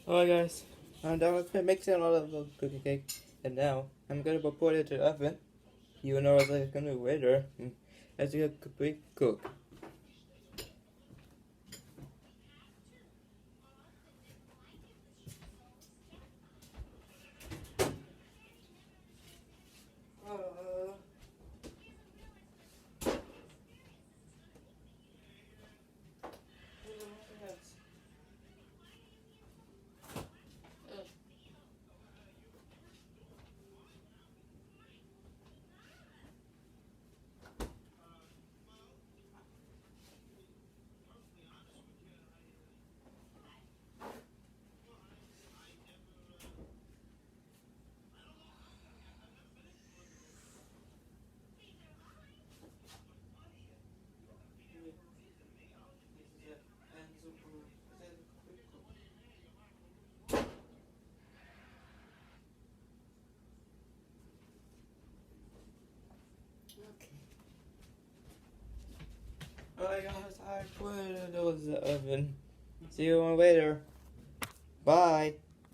Alright guys, I'm done with mixing all of the cookie cake, and now I'm gonna put it to the oven. You know what I'm gonna do later as you cook. Alright guys, I put it in the oven. See you later. Bye.